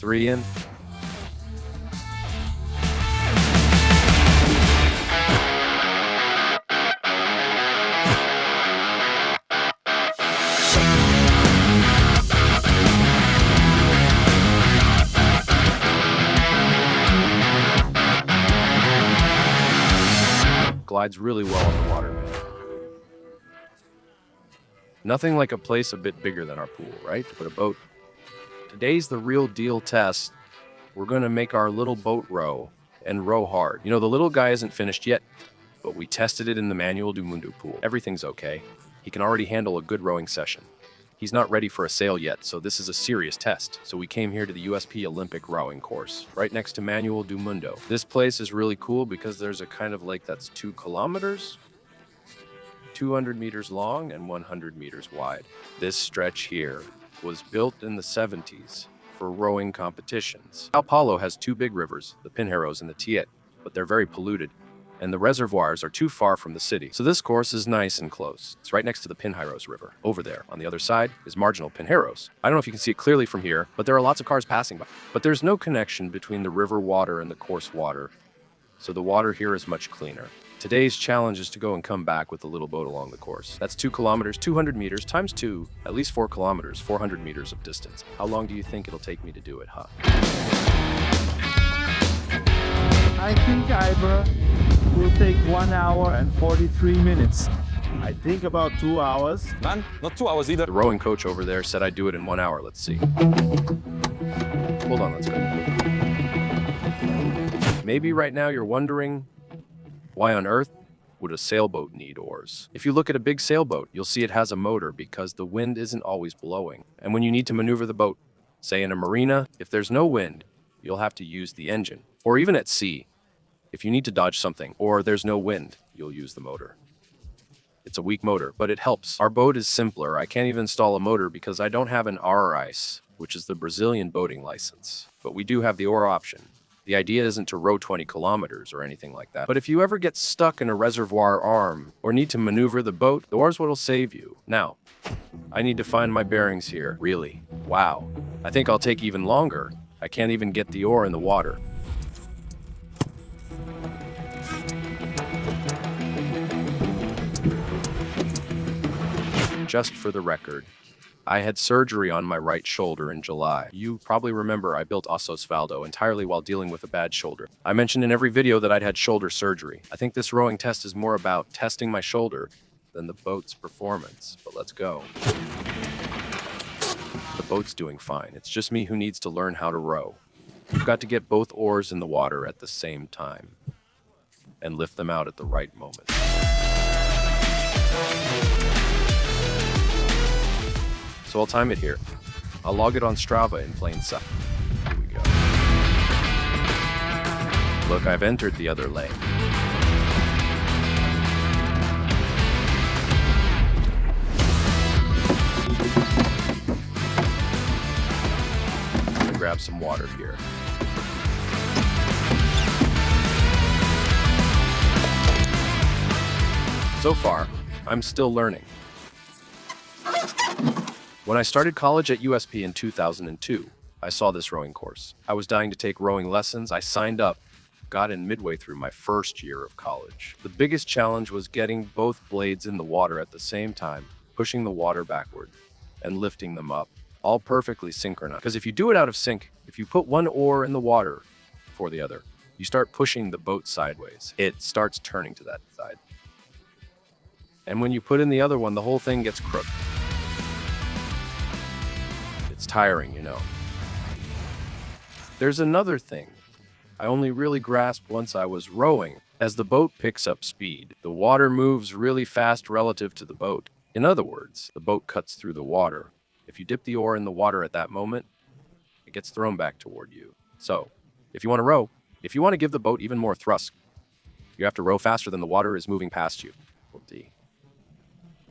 3 in. Glides really well on the water, man. Nothing like a place a bit bigger than our pool, right? To put a boat. Today's the real deal test. We're gonna make our little boat row and row hard. You know, the little guy isn't finished yet, but we tested it in the Manuel do Mundo pool. Everything's okay. He can already handle a good rowing session. He's not ready for a sail yet, so this is a serious test. So we came here to the USP Olympic rowing course, right next to Manuel do Mundo. This place is really cool because there's a kind of lake that's 2 kilometers, 200 meters long and 100 meters wide. This stretch here was built in the 70s for rowing competitions. Sao Paulo has 2 big rivers, the Pinheiros and the Tiete, but they're very polluted, and the reservoirs are too far from the city. So this course is nice and close. It's right next to the Pinheiros River. Over there, on the other side, is marginal Pinheiros. I don't know if you can see it clearly from here, but there are lots of cars passing by. But there's no connection between the river water and the course water, so the water here is much cleaner. Today's challenge is to go and come back with the little boat along the course. That's 2 kilometers, 200 meters, times 2, at least 4 kilometers, 400 meters of distance. How long do you think it'll take me to do it, huh? I think Ibra will take 1 hour and 43 minutes. I think about 2 hours. Man, not 2 hours either. The rowing coach over there said I'd do it in 1 hour. Let's see. Hold on, let's go. Maybe right now you're wondering, why on earth would a sailboat need oars? If you look at a big sailboat, you'll see it has a motor because the wind isn't always blowing. And when you need to maneuver the boat, say in a marina, if there's no wind, you'll have to use the engine. Or even at sea, if you need to dodge something or there's no wind, you'll use the motor. It's a weak motor, but it helps. Our boat is simpler. I can't even install a motor because I don't have an RICE, which is the Brazilian boating license. But we do have the oar option. The idea isn't to row 20 kilometers or anything like that. But if you ever get stuck in a reservoir arm or need to maneuver the boat, the oar's what'll save you. Now, I need to find my bearings here. Really? Wow. I think I'll take even longer. I can't even get the oar in the water. Just for the record, I had surgery on my right shoulder in July. You probably remember I built Osvaldo entirely while dealing with a bad shoulder. I mentioned in every video that I'd had shoulder surgery. I think this rowing test is more about testing my shoulder than the boat's performance, but let's go. The boat's doing fine. It's just me who needs to learn how to row. You've got to get both oars in the water at the same time and lift them out at the right moment. So I'll time it here. I'll log it on Strava in plain sight. Here we go. Look, I've entered the other lane. I'm gonna grab some water here. So far, I'm still learning. When I started college at USP in 2002, I saw this rowing course. I was dying to take rowing lessons. I signed up, got in midway through my first year of college. The biggest challenge was getting both blades in the water at the same time, pushing the water backward and lifting them up, all perfectly synchronized. Because if you do it out of sync, if you put one oar in the water before the other, you start pushing the boat sideways. It starts turning to that side. And when you put in the other one, the whole thing gets crooked. It's tiring, you know. There's another thing I only really grasped once I was rowing. As the boat picks up speed, the water moves really fast relative to the boat. In other words, the boat cuts through the water. If you dip the oar in the water at that moment, it gets thrown back toward you. So, if you want to row, if you want to give the boat even more thrust, you have to row faster than the water is moving past you. D.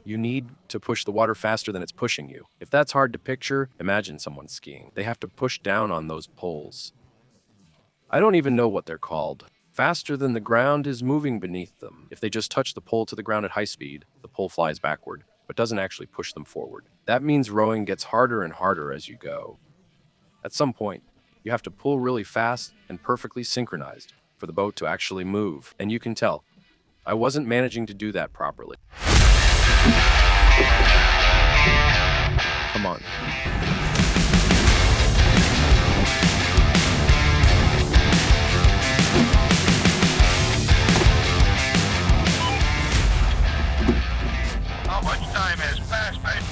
You need to push the water faster than it's pushing you. If that's hard to picture, imagine someone skiing. They have to push down on those poles. I don't even know what they're called. Faster than the ground is moving beneath them. If they just touch the pole to the ground at high speed, the pole flies backward, but doesn't actually push them forward. That means rowing gets harder and harder as you go. At some point, You have to pull really fast and perfectly synchronized for the boat to actually move. And you can tell, I wasn't managing to do that properly. Come on. How much time has passed, mate?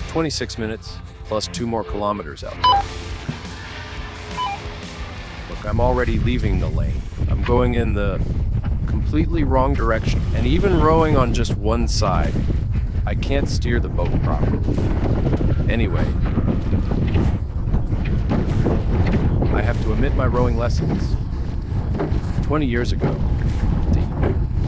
26 minutes plus 2 more kilometers out there. Look, I'm already leaving the lane. I'm going in the completely wrong direction. And even rowing on just one side, I can't steer the boat properly. Anyway, I have to omit my rowing lessons. 20 years ago,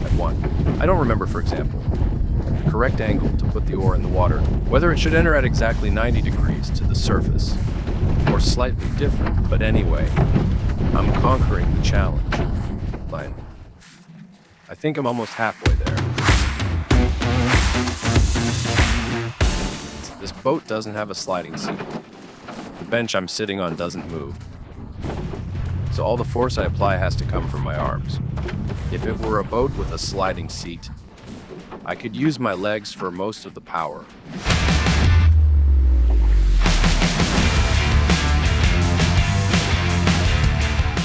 at one. I don't remember, for example, the correct angle to put the oar in the water, whether it should enter at exactly 90 degrees to the surface, or slightly different, but anyway, I'm conquering the challenge. Fine. I think I'm almost halfway there. This boat doesn't have a sliding seat. The bench I'm sitting on doesn't move. So all the force I apply has to come from my arms. If it were a boat with a sliding seat, I could use my legs for most of the power.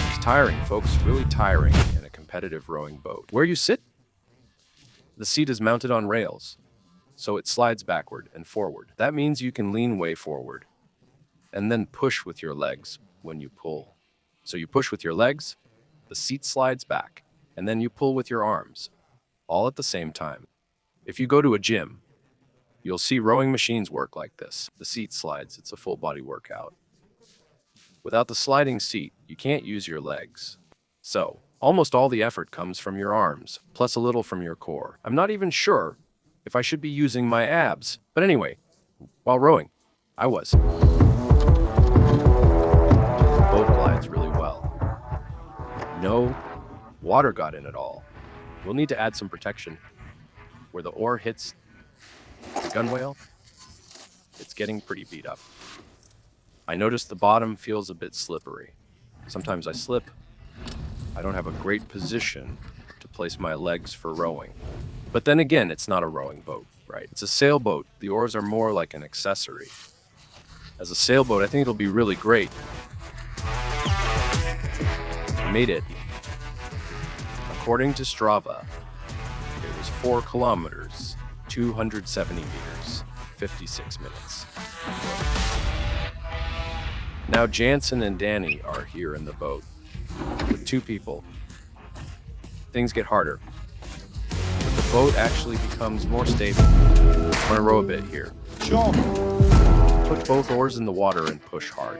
It's tiring, folks, really tiring in a competitive rowing boat. Where you sit? The seat is mounted on rails, so it slides backward and forward. That means you can lean way forward and then push with your legs when you pull. So you push with your legs, the seat slides back, and then you pull with your arms, all at the same time. If you go to a gym, you'll see rowing machines work like this. The seat slides, it's a full body workout. Without the sliding seat, you can't use your legs. So, almost all the effort comes from your arms, plus a little from your core. I'm not even sure if I should be using my abs, but anyway, while rowing, I was. The boat glides really well. No water got in at all. We'll need to add some protection. Where the oar hits the gunwale, it's getting pretty beat up. I notice the bottom feels a bit slippery. Sometimes I slip. I don't have a great position to place my legs for rowing. But then again, it's not a rowing boat, right? It's a sailboat. The oars are more like an accessory. As a sailboat, I think it'll be really great. I made it. According to Strava, it was 4 kilometers, 270 meters, 56 minutes. Now Jansen and Danny are here in the boat. With 2 people, things get harder. But the boat actually becomes more stable. I'm gonna row a bit here. Sure. Put both oars in the water and push hard.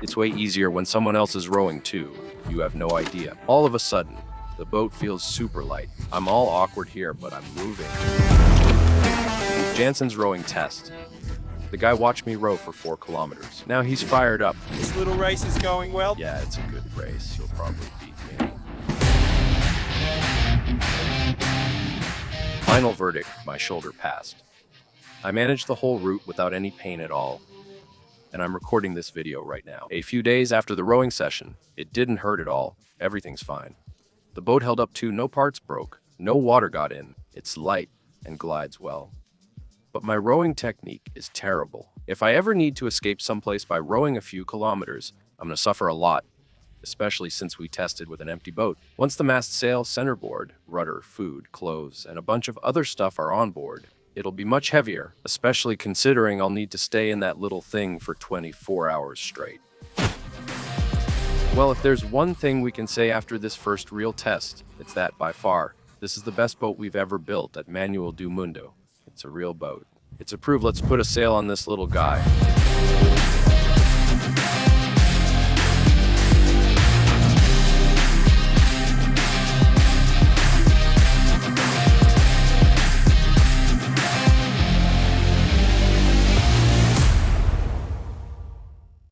It's way easier when someone else is rowing too. You have no idea. All of a sudden, the boat feels super light. I'm all awkward here, but I'm moving. Jansen's rowing test. The guy watched me row for 4 kilometers. Now he's fired up. This little race is going well. Yeah, it's a good race. You'll probably beat me. Final verdict, my shoulder passed. I managed the whole route without any pain at all. And I'm recording this video right now. A few days after the rowing session, it didn't hurt at all. Everything's fine. The boat held up too, no parts broke, no water got in, it's light and glides well. But my rowing technique is terrible. If I ever need to escape someplace by rowing a few kilometers, I'm gonna suffer a lot, especially since we tested with an empty boat. Once the mast, sail, centerboard, rudder, food, clothes, and a bunch of other stuff are on board, it'll be much heavier, especially considering I'll need to stay in that little thing for 24 hours straight. Well, if there's one thing we can say after this first real test, it's that, by far, this is the best boat we've ever built at Manuel do Mundo. It's a real boat. It's approved. Let's put a sail on this little guy.